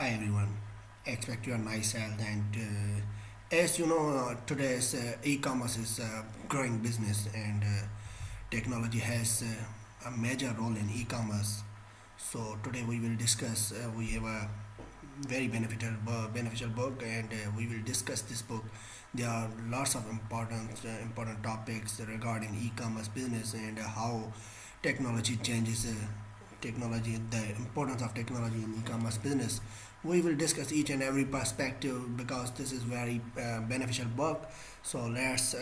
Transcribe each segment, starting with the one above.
Hi everyone, expect your nice health and as you know today's e-commerce is a growing business and technology has a major role in e-commerce. So today we will discuss, we have a very beneficial book and we will discuss this book. There are lots of important topics regarding e-commerce business and how technology changes the importance of technology in e-commerce business. We will discuss each and every perspective because this is very beneficial book. So let's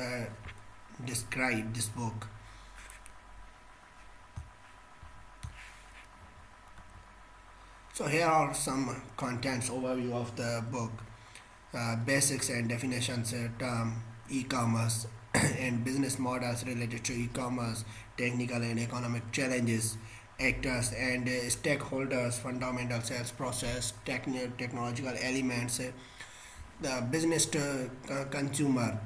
describe this book. So here are some contents overview of the book. Basics and definitions term e-commerce and business models related to e-commerce, technical and economic challenges, actors and stakeholders, fundamental sales process, technological elements, the business to consumer.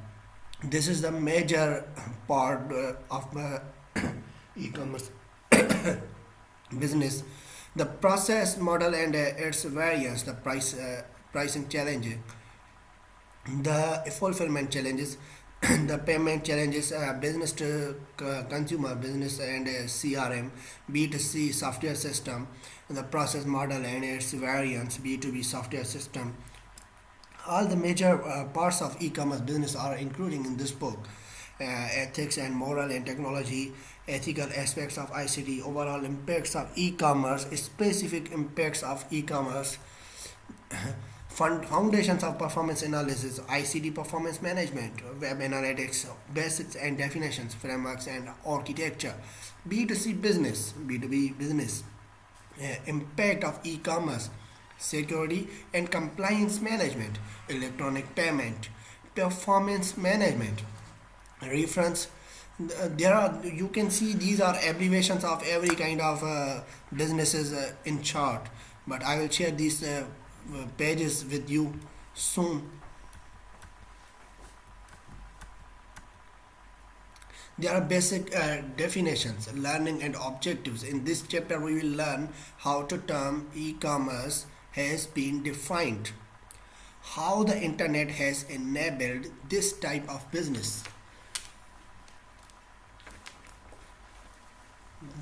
This is the major part of e-commerce business. The process model and its variance, the pricing challenge, the fulfillment challenges, the payment challenges, business to consumer business and CRM, B2C software system, the process model and its variants, B2B software system. All the major parts of e-commerce business are including in this book. Ethics and moral and technology, ethical aspects of ICT, overall impacts of e-commerce, specific impacts of e-commerce, foundations of performance analysis, ICT performance management, web analytics, basics and definitions, frameworks and architecture, B2C business, B2B business, impact of e-commerce, security and compliance management, electronic payment, performance management, reference. There are, you can see these are abbreviations of every kind of businesses in chart, but I will share these pages with you soon. There are basic definitions, learning and objectives. In this chapter we will learn how to term e-commerce has been defined, how the internet has enabled this type of business,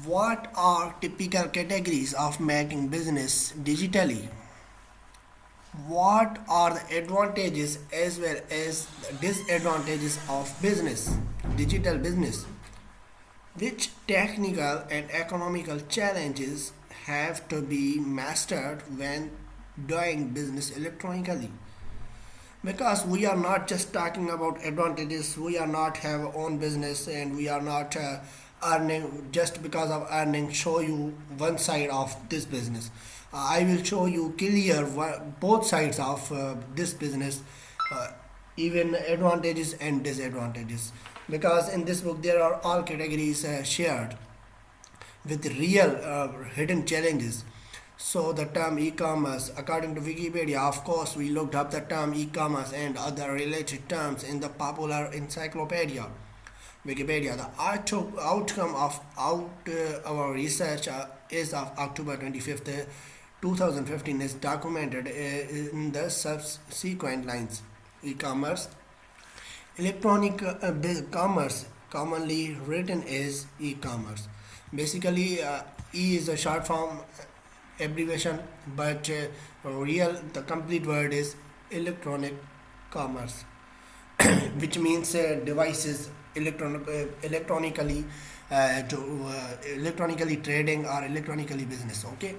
what are typical categories of making business digitally, what are the advantages as well as the disadvantages of business, digital business, which technical and economical challenges have to be mastered when doing business electronically. Because we are not just talking about advantages, we are not have our own business and we are not earning just because of earning show you one side of this business. I will show you clear both sides of this business, uh, even advantages and disadvantages, because in this book there are all categories shared with real hidden challenges. So the term e-commerce, according to Wikipedia, of course, we looked up the term e-commerce and other related terms in the popular encyclopedia. Wikipedia. The outcome of our research is of October 25th, 2015 is documented in the subsequent lines. E-commerce, electronic commerce, commonly written as e-commerce. Basically, E is a short form abbreviation, but the complete word is electronic commerce, which means devices electronically electronically trading or electronically business. Okay.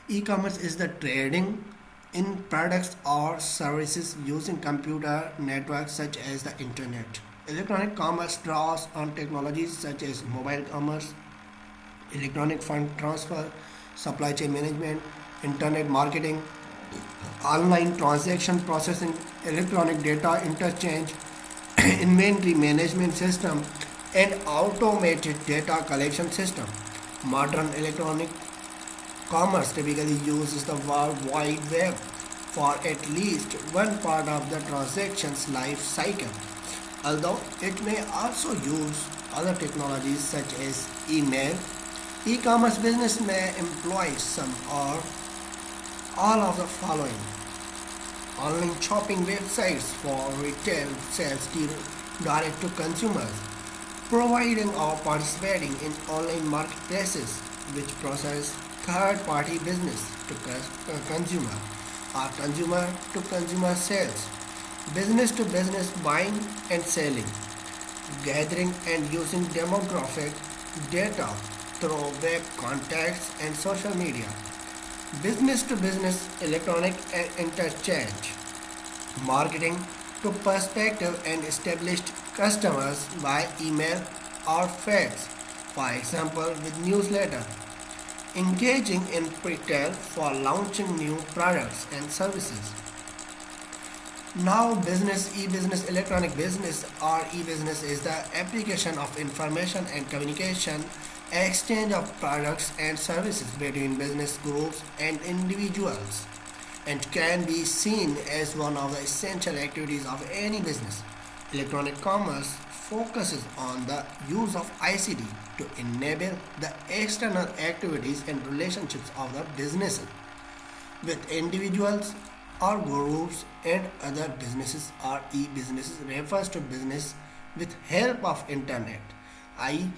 E-commerce is the trading in products or services using computer networks such as the internet. Electronic commerce draws on technologies such as mobile commerce, electronic fund transfer, supply chain management, internet marketing, online transaction processing, electronic data interchange, inventory management system, and automated data collection system. Modern electronic commerce typically uses the World Wide Web for at least one part of the transaction's life cycle, although it may also use other technologies such as email. E-commerce business may employ some or all of the following: online shopping websites for retail sales direct to consumers, providing or participating in online marketplaces which process third-party business to consumer or consumer to consumer sales, business to business buying and selling, gathering and using demographic data through web contacts and social media, business to business electronic and interchange, marketing to prospective and established customers by email or fax, for example with newsletter, engaging in retail for launching new products and services. Now, business, e-business, electronic business or e-business is the application of information and communication, exchange of products and services between business groups and individuals, and can be seen as one of the essential activities of any business. Electronic commerce focuses on the use of ICT to enable the external activities and relationships of the businesses with individuals or groups and other businesses, or e-businesses refers to business with help of internet, i.e.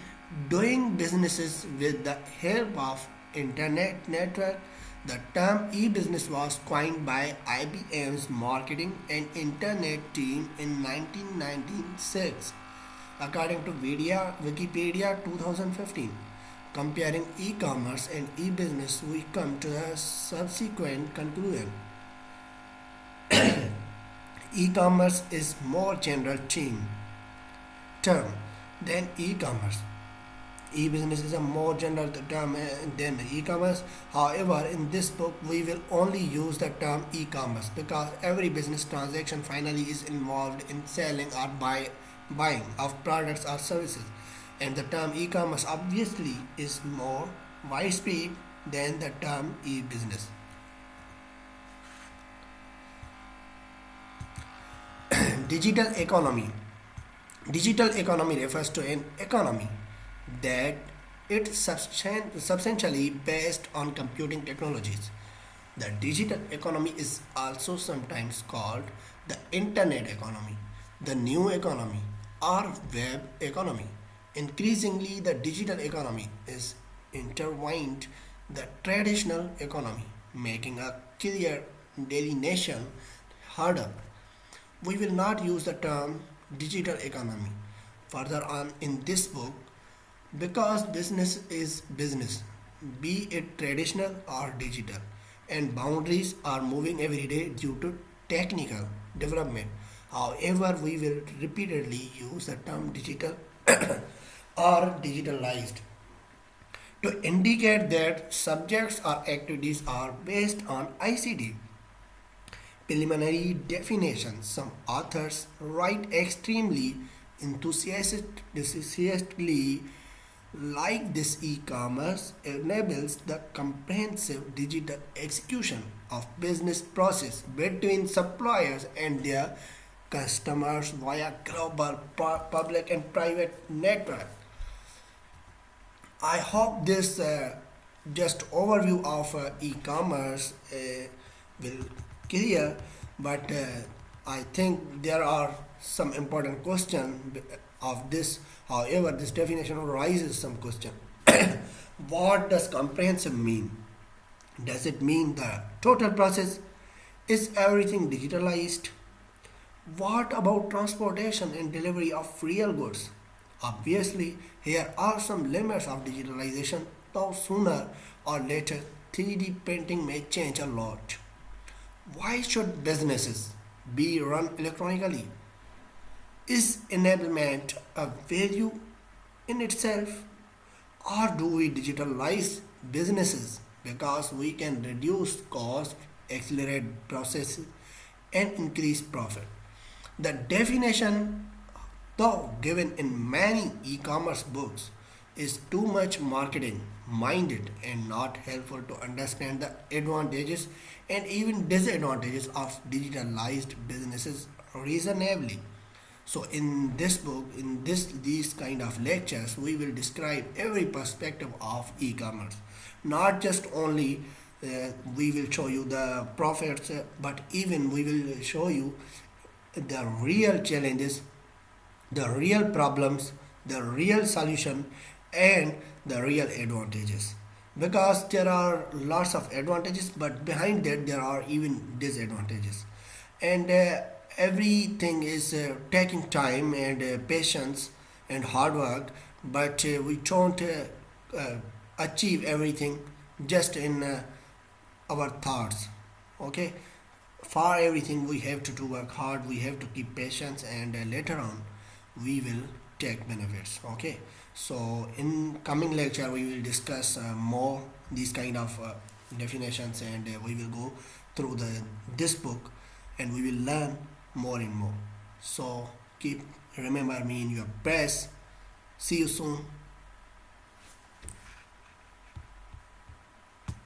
doing businesses with the help of internet network. The term e-business was coined by IBM's marketing and internet team in 1996 according to Wikipedia 2015. Comparing e-commerce and e-business, we come to a subsequent conclusion. E-commerce is more general term than e-commerce. E-business is a more general term than e-commerce. However, in this book, we will only use the term e-commerce because every business transaction finally is involved in selling or buying of products or services. And the term e-commerce obviously is more widespread than the term e-business. Digital economy. Digital economy refers to an economy that it's substantially based on computing technologies. The digital economy is also sometimes called the internet economy, the new economy, or web economy. Increasingly, the digital economy is intertwined the traditional economy, making a clear delineation harder. We will not use the term digital economy further on in this book because business is business, be it traditional or digital, and boundaries are moving every day due to technical development. However, we will repeatedly use the term digital or digitalized to indicate that subjects or activities are based on ICT. Preliminary definitions. Some authors write extremely enthusiastically like this e-commerce enables the comprehensive digital execution of business process between suppliers and their customers via global public and private network. I hope this just overview of e-commerce will clear, but I think there are some important questions of this. However, this definition raises some question. What does comprehensive mean? Does it mean the total process? Is everything digitalized? What about transportation and delivery of real goods? Obviously, here are some limits of digitalization, though sooner or later 3D printing may change a lot. Why should businesses be run electronically? Is enablement a value in itself? Or do we digitalize businesses because we can reduce cost, accelerate processes, and increase profit? The definition, though given in many e-commerce books, is too much marketing minded and not helpful to understand the advantages and even disadvantages of digitalized businesses reasonably. So in this book, in these kind of lectures, we will describe every perspective of e-commerce, not just only we will show you the profits, but even we will show you the real challenges, the real problems, the real solution, and the real advantages. Because there are lots of advantages, but behind that there are even disadvantages. And everything is taking time and patience and hard work, but we don't achieve everything just in our thoughts. Okay, for everything we have to work hard, we have to keep patience, and later on we will take benefits. Okay, so in coming lecture we will discuss more these kind of definitions, and we will go through this book, and we will learn more and more. So keep remember me in your prayers. See you soon.